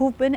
who've been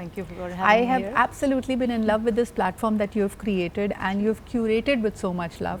thank you for having I me have here. absolutely been in love with this platform that you have created and you have curated with so much love.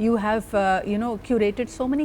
you have curated so many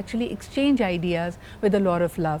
actually exchange ideas with a lot of love.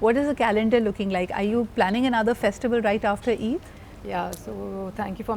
what is the calendar looking like? Are you planning another festival right after Eid? Yeah, so thank you for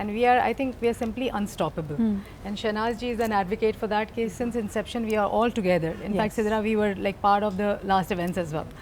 and I think we are simply unstoppable. And Shahnaz ji is an advocate for that case. Since inception we are all together. In fact, Sidra, we were like part of the last events as well.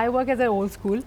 I work as an old school,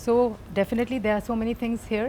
So definitely there are so many things here.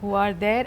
who are there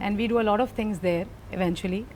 and we do a lot of things there eventually.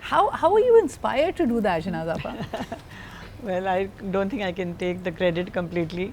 How are you inspired to do that, Shahnaz Appa? Well, I don't think I can take the credit completely.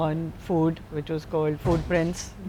on food, which was called Footprints,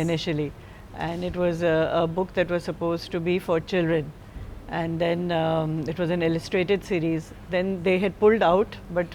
initially, and it was a book that was supposed to be for children. And then it was an illustrated series. Then they had pulled out, but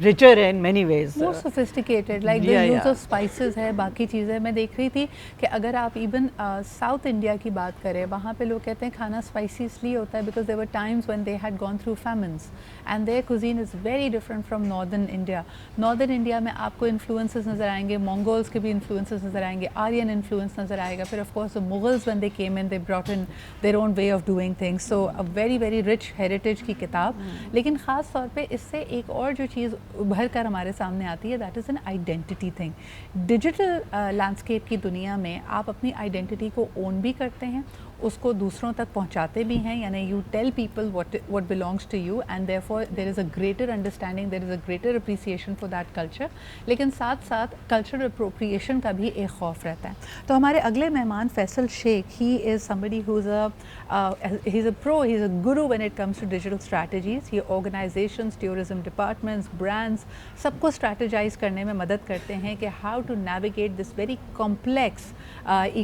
richer in many ways. more sophisticated, like the use of spices ہے, باقی چیزیں میں دیکھ رہی تھی کہ اگر آپ ایون ساؤتھ انڈیا کی بات کریں, وہاں پہ لوگ کہتے ہیں کھانا اسپائسی اس لیے ہوتا ہے because there were times when they had gone through famines and their cuisine is very different from northern India. northern India میں آپ کو influences نظر آئیں گے, Mongols کے بھی influences نظر آئیں گے, Aryan influence نظر آئے گا, پھر of course the Mughals when they came in they brought in their own way of doing things, so a very very rich heritage کی کتاب. لیکن خاص طور پہ اس سے ایک اور جو چیز ابھر کر ہمارے سامنے آتی ہے, that is an identity thing. Digital landscape کی دنیا میں آپ اپنی آئیڈینٹی کو اون بھی کرتے ہیں, اس کو دوسروں تک پہنچاتے بھی ہیں, یعنی you tell people what belongs to you and therefore there is a greater understanding, there is a greater appreciation for that culture. لیکن ساتھ ساتھ cultural appropriation کا بھی ایک خوف رہتا ہے. تو ہمارے اگلے مہمان فیصل شیخ, he is somebody who's he's a pro, he's a guru when it comes to digital strategies. یہ organizations, tourism departments, brands سب کو strategize کرنے میں مدد کرتے ہیں کہ how to navigate this very complex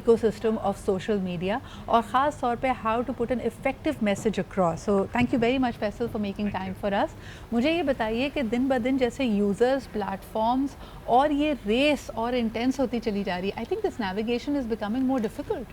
ecosystem of social media, اور خاص طور پہ how to put an effective message across. So thank you very much Faisal for making time for us. مجھے یہ بتائیے کہ دن بہ دن جیسے یوزرز, پلیٹفارمز اور یہ ریس اور انٹینس ہوتی چلی جا رہی ہے, I think this navigation is becoming more difficult.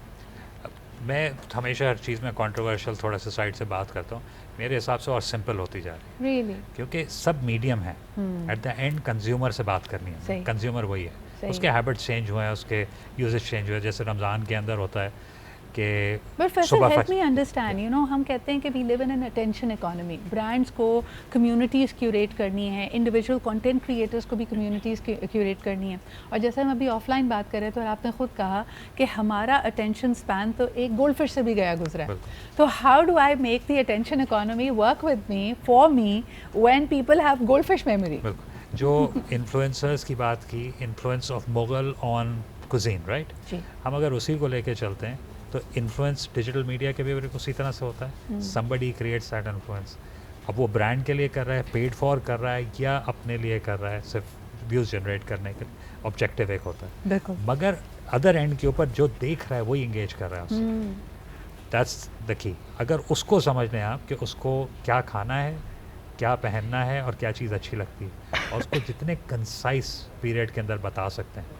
میں ہمیشہ ہر چیز میں کنٹروورشل تھوڑا سا سائڈ سے بات کرتا ہوں, میرے حساب سے اور سمپل ہوتی جا رہی ہے. Really? کیونکہ سب میڈیم ہے, ایٹ دا اینڈ کنزیومر سے بات کرنی ہے, کنزیومر وہی ہے, اس کے ہیبٹس چینج ہوئے ہیں, اس کے یوزز چینج ہوئے ہیں. جیسے رمضان کے اندر ہوتا ہے کہ but Faisal help me understand, you know ہم کہتے ہیں کہ we live in an attention economy, brands کو کمیونٹیز کیوریٹ کرنی ہے, انڈیویجول کنٹینٹ کریٹرس کو بھی کمیونٹیز کیوریٹ کرنی ہے, اور جیسے ہم ابھی آف لائن بات کر رہے تھے اور آپ نے خود کہا کہ ہمارا اٹینشن اسپین تو ایک گولڈ فش سے بھی گیا گزرا ہے. تو how do I make the attention economy work with me, for me, when people have gold fish memory. جو انفلوئنسرز کی بات کی, influence of Mughal on cuisine, right, ہم اگر اسی کو لے کے چلتے ہیں تو انفلوئنس ڈیجیٹل میڈیا کے بھی اسی طرح سے ہوتا ہے. somebody creates that influence. اب وہ برانڈ کے لیے کر رہا ہے, پیڈ فار کر رہا ہے, یا اپنے لیے کر رہا ہے صرف ویوز جنریٹ کرنے کے, آبجیکٹیو ایک ہوتا ہے. مگر ادر اینڈ کے اوپر جو دیکھ رہا ہے وہی انگیج کر رہا ہے اس سے. دیٹس دا کی. اگر اس کو سمجھ لیں آپ کہ اس کو کیا کھانا ہے, کیا پہننا ہے اور کیا چیز اچھی لگتی ہے, اور اس کو جتنے کنسائز پیریڈ کے اندر بتا سکتے ہیں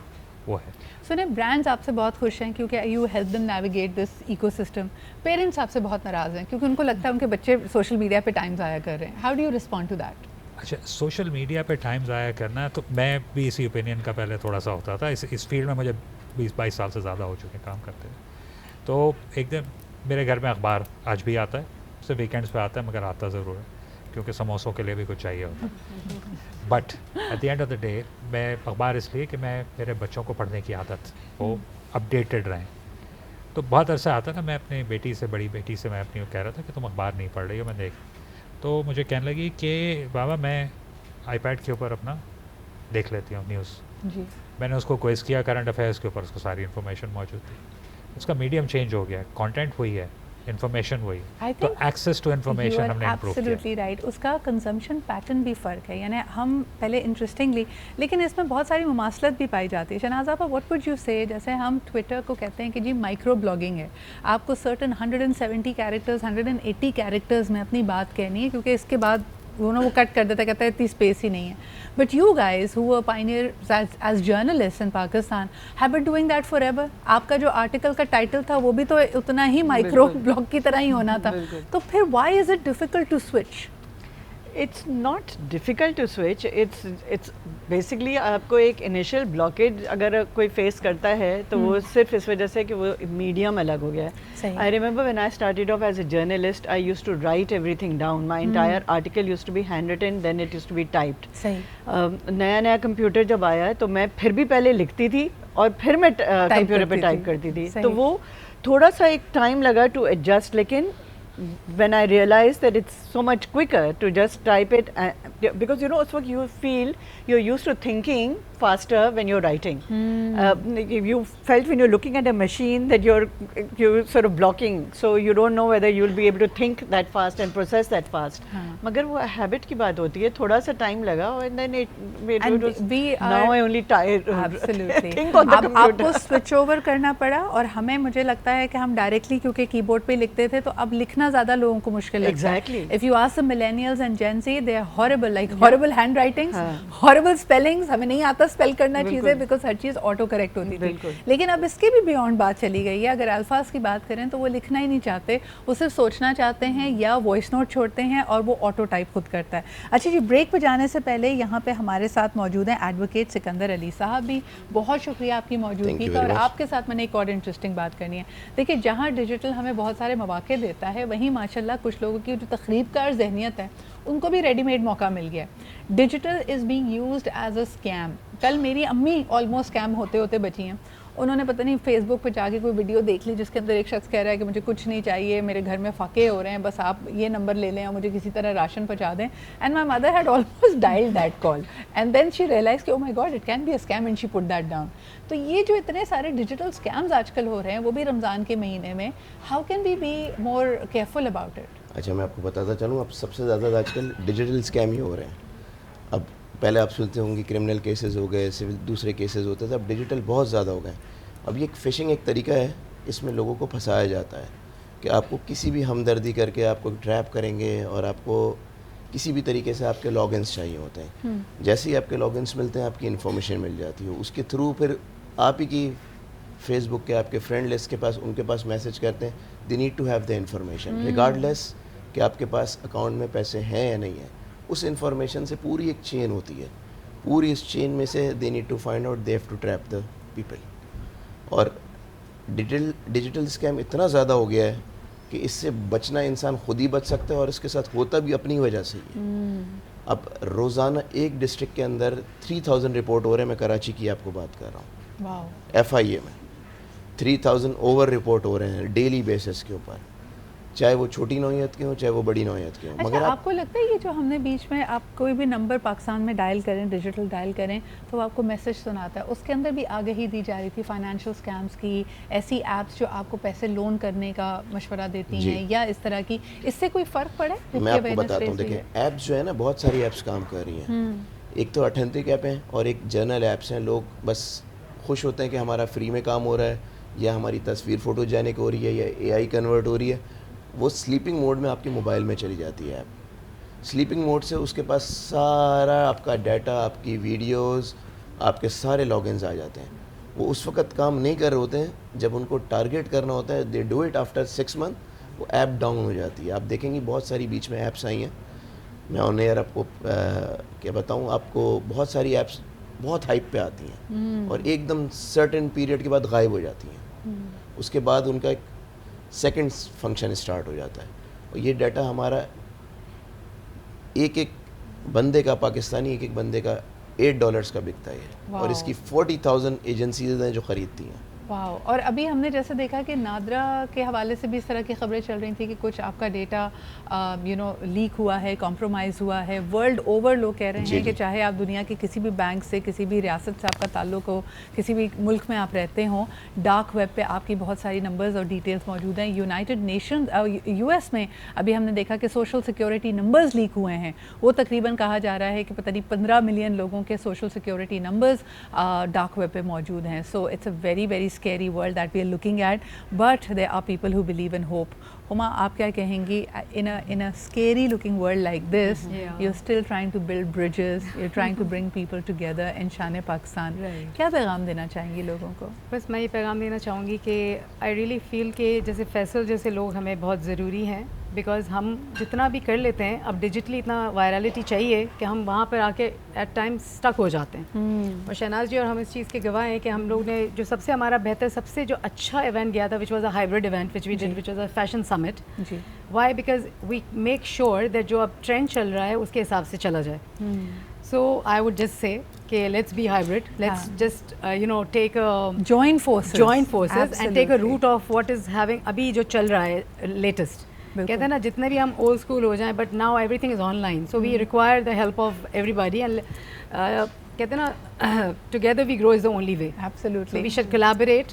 وہ ہے. سنیں, برانڈز آپ سے بہت خوش ہیں کیونکہ you help them navigate this ecosystem. Parents آپ سے بہت ناراض ہیں کیونکہ ان کو لگتا ہے ان کے بچے سوشل میڈیا پہ ٹائم ضائع کر رہے ہیں. How do you respond to that? اچھا, سوشل میڈیا پہ ٹائم ضائع کرنا ہے تو میں بھی اسی اوپینین کا پہلے تھوڑا سا ہوتا تھا. اس فیلڈ میں مجھے 20-22 سال سے زیادہ ہو چکے کام کرتے ہوئے. تو ایک دن میرے گھر میں اخبار آج بھی آتا ہے, صرف ویکینڈس پہ آتا ہے, مگر آتا ضرور ہے کیونکہ سموسوں کے لیے بھی کچھ چاہیے ہوتا ہے. But at the end of the day میں اخبار اس لیے کہ میں میرے بچوں کو پڑھنے کی عادت وہ اپڈیٹڈ رہیں. تو بہت عرصہ آتا نا, میں اپنی بیٹی سے, بڑی بیٹی سے میں اپنی کہہ رہا تھا کہ تم اخبار نہیں پڑھ رہی ہو, میں دیکھ. تو مجھے کہنے لگی کہ بابا میں آئی پیڈ کے اوپر اپنا دیکھ لیتی ہوں نیوز. جی, میں نے اس کو کوئز کیا کرنٹ افیئرس کے اوپر, اس کو ساری انفارمیشن موجود تھی. اس کا میڈیم چینج ہو گیا, کانٹینٹ وہی ہے, انفارمیشن وہی, تو ایکسیس ٹو انفارمیشن ہم نے امپروو کیا. Absolutely right. اس کا کنزمپشن پیٹرن بھی فرق ہے, یعنی ہم پہلے انٹرسٹنگلی, لیکن اس میں بہت ساری مماثلت بھی پائی جاتی ہے. شہناز آپ, واٹ وڈ یو سے, جیسے ہم ٹویٹر کو کہتے ہیں کہ جی مائکرو بلاگنگ ہے, آپ کو سرٹن 170 کیریکٹرز 180 کیریکٹرز میں اپنی بات کہنی ہے کیونکہ اس کے بعد وہ کٹ کر دیتا ہے, کہتا ہے اتنی اسپیس ہی نہیں ہے. But you guys who were pioneer as journalist in Pakistan have been doing that for ever. آپ کا جو آرٹیکل کا ٹائٹل تھا وہ بھی تو اتنا ہی مائکرو بلاگ کی طرح ہی ہونا تھا. تو پھر why is it difficult to switch? It's not difficult to switch. It's basically آپ کو ایک انیشیل بلاکیج اگر کوئی فیس کرتا ہے تو وہ صرف اس وجہ سے کہ وہ میڈیم الگ ہو گیا ہے. I remember when I started off as a journalist, I used to write everything down. My entire article used to be handwritten, then it used to be typed. نیا کمپیوٹر جب آیا تو میں پھر بھی پہلے لکھتی تھی اور پھر میں کمپیوٹر پہ ٹائپ کرتی تھی, تو وہ تھوڑا سا ایک ٹائم لگا ٹو ایڈجسٹ. لیکن when I realized that it's so much quicker to just type it, because you know it's what you feel, you're used to thinking faster when you're writing. You felt when you're looking at a machine that you're sort of blocking, so you don't know whether you'll be able to think that fast and process that fast. مگر وہ habit کی بات ہوتی ہے, تھوڑا سا time لگا and then it now I only think on the computer. آپ کو switch over کرنا پڑا, اور ہمیں مجھے لگتا ہے کہ ہم ڈائریکٹلی کیونکہ کی بورڈ پہ لکھتے تھے تو اب لکھنا اتنا زیادہ لوگوں کو مشکل لگتا ہے. Exactly. If you ask the millennials and Gen Z, they are horrible, like horrible handwritings, horrible spellings, ہمیں نہیں آتا اسپیل کرنا چیزیں because ہر چیز آٹو کریکٹ ہوتی تھی. لیکن اب اس کے بھی بیونڈ بات چلی گئی ہے. اگر الفاظ کی بات کریں تو وہ لکھنا ہی نہیں چاہتے, وہ صرف سوچنا چاہتے ہیں یا وائس نوٹ چھوڑتے ہیں اور وہ آٹو ٹائپ خود کرتا ہے. اچھا جی, بریک پہ جانے سے پہلے یہاں پہ ہمارے ساتھ موجود ہیں ایڈوکیٹ سکندر علی صاحب بھی. بہت شکریہ آپ کی موجودگی کا. اور آپ کے ساتھ میں نے ایک اور انٹرسٹنگ بات کرنی ہے. دیکھیے, جہاں ڈیجیٹل ہمیں بہت سارے مواقع دیتا ہے, وہیں ماشاءاللہ کچھ لوگوں کی جو تخریب کار ذہنیت ہے ان کو بھی ریڈی میڈ موقع مل گیا. Digital is being used as a scheme. کل میری امی آلموسٹ اسکیم ہوتے ہوتے بچی ہیں. انہوں نے پتہ نہیں فیس بک پہ جا کے کوئی ویڈیو دیکھ لی جس کے اندر ایک شخص کہہ رہا ہے کہ مجھے کچھ نہیں چاہیے, میرے گھر میں فاقے ہو رہے ہیں, بس آپ یہ نمبر لے لیں اور مجھے کسی طرح راشن پہنچا دیں. And my mother had almost dial that call and then she realise کہ oh my god it can be a scam and she put that down. تو یہ جو اتنے سارے ڈیجیٹل اسکیمز آج کل ہو رہے ہیں وہ بھی رمضان کے مہینے میں, how can we be more careful about it? اچھا, میں آپ کو بتاتا چلوں, اب سب سے زیادہ آج کل ڈیجیٹل اسکیم ہی ہو رہے ہیں. اب پہلے آپ سنتے ہوں گے کرمنل کیسز ہو گئے, سول دوسرے کیسز ہوتے تھے, اب ڈیجیٹل بہت زیادہ ہو گئے. اب یہ ایک فشنگ ایک طریقہ ہے, اس میں لوگوں کو پھنسایا جاتا ہے کہ آپ کو کسی بھی ہمدردی کر کے آپ کو ٹریپ کریں گے اور آپ کو کسی بھی طریقے سے آپ کے لاگ انس چاہیے ہوتے ہیں. جیسے ہی آپ کے لاگ انس ملتے ہیں آپ کی انفارمیشن مل جاتی ہے, اس کے تھرو پھر آپ ہی کی فیس بک کے آپ کے فرینڈ لسٹ کے پاس ان کے پاس میسج کرتے ہیں, they need to have the information regardless کہ آپ کے پاس اکاؤنٹ میں پیسے ہیں یا نہیں ہیں. اس انفارمیشن سے پوری ایک چین ہوتی ہے, پوری اس چین میں سے they need to find out, they have to trap the people. اور ڈیجیٹل اسکیم اتنا زیادہ ہو گیا ہے کہ اس سے بچنا انسان خود ہی بچ سکتا ہے, اور اس کے ساتھ ہوتا بھی اپنی وجہ سے ہی ہے. اب روزانہ ایک ڈسٹرکٹ کے اندر 3000 رپورٹ ہو رہے ہیں. میں کراچی کی آپ کو بات کر رہا ہوں, FIA میں 3000 اوور رپورٹ ہو رہے ہیں ڈیلی بیسس کے اوپر, چاہے وہ چھوٹی نوعیت کے ہوں چاہے وہ بڑی نوعیت کے ہوں. مگر آپ کو لگتا ہے یہ جو ہم نے بیچ میں آپ کوئی بھی نمبر پاکستان میں ڈائل کریں, ڈیجیٹل ڈائل کریں تو آپ کو میسج سناتا ہے, اس کے اندر بھی آگہی دی جا رہی تھی فائنینشیل اسکیمس کی, ایسی ایپس جو آپ کو پیسے لون کرنے کا مشورہ دیتی ہیں یا اس طرح کی, اس سے کوئی فرق پڑا ہے؟ میں آپ کو بتاتا ہوں, دیکھیں ایپس جو ہے نا, بہت ساری ایپس کام کر رہی ہیں. ایک تو اتھینٹک ایپ ہیں اور ایک جرنل ایپس ہیں. لوگ بس خوش ہوتے ہیں کہ ہمارا فری میں کام ہو رہا ہے, یا ہماری تصویر فوٹو جینک ہو رہی ہے, یا AI کنورٹ ہو رہی ہے. وہ سلیپنگ موڈ میں آپ کے موبائل میں چلی جاتی ہے ایپ. سلیپنگ موڈ سے اس کے پاس سارا آپ کا ڈیٹا, آپ کی ویڈیوز, آپ کے سارے لاگ انز آ جاتے ہیں. وہ اس وقت کام نہیں کر رہے ہوتے ہیں, جب ان کو ٹارگیٹ کرنا ہوتا ہے they do it after 6 months وہ ایپ ڈاؤن ہو جاتی ہے. آپ دیکھیں گے بہت ساری بیچ میں ایپس آئی ہیں, میں آن ایئر آپ کو کیا بتاؤں, آپ کو بہت ساری ایپس بہت ہائپ پہ آتی ہیں اور ایک دم سرٹن پیریڈ کے بعد غائب ہو جاتی ہیں. اس کے بعد ان کا ایک سیکنڈ فنکشن اسٹارٹ ہو جاتا ہے. اور یہ ڈیٹا ہمارا ایک ایک بندے کا, پاکستانی ایک ایک بندے کا $8 کا بکتا ہے, اور اس کی 40,000 ایجنسیز ہیں جو خریدتی ہیں. واو. اور ابھی ہم نے جیسے دیکھا کہ نادرا کے حوالے سے بھی اس طرح کی خبریں چل رہی تھیں کہ کچھ آپ کا ڈیٹا لیک ہوا ہے, کمپرومائز ہوا ہے. ورلڈ اوور لوگ کہہ رہے ہیں کہ چاہے آپ دنیا کے کسی بھی بینک سے, کسی بھی ریاست سے آپ کا تعلق ہو, کسی بھی ملک میں آپ رہتے ہوں, ڈارک ویب پہ آپ کی بہت ساری نمبرز اور ڈیٹیلز موجود ہیں. یونائٹڈ نیشنز US میں ابھی ہم نے دیکھا کہ سوشل سیکیورٹی نمبرز لیک ہوئے ہیں. وہ تقریباً کہا جا رہا ہے کہ پتہ نہیں 15 ملین لوگوں کے social security numbers dark web پہ موجود ہیں. So it's a very very scary world that we are looking at, but there are people who believe in hope. Huma, آپ کیا کہیں گی, in a scary looking world like this, you're still trying to build bridges, you're trying to bring people together in شان پاکستان. کیا پیغام دینا چاہیں گی لوگوں کو؟ بس میں یہ پیغام دینا چاہوں گی کہ I really feel کہ جیسے فیصل جیسے لوگ ہمیں بہت ضروری ہیں, بیکاز ہم جتنا بھی کر لیتے ہیں اب ڈیجیٹلی اتنا وائرلٹی چاہیے کہ ہم وہاں پر آ کے ایٹ ٹائم اسٹک ہو جاتے ہیں. اور شہناز جی اور ہم اس چیز کے گواہ ہیں کہ ہم لوگ نے جو سب سے ہمارا بہتر, سب سے جو اچھا ایونٹ گیا تھا, which was a hybrid event which we did, which was a fashion summit. Why? Because we make sure that جو اب ٹرینڈ چل رہا ہے اس کے حساب سے چلا جائے. So I would just say کہ let's be hybrid, let's just take a join forces and take a route of what is having ابھی جو چل رہا ہے latest. کہتے ہیں نا جتنے بھی ہم اولڈ اسکول ہو جائیں, but now everything is online, so we require the help of everybody, and کہتے ہیں نا together we grow is the only way. Absolutely. We should collaborate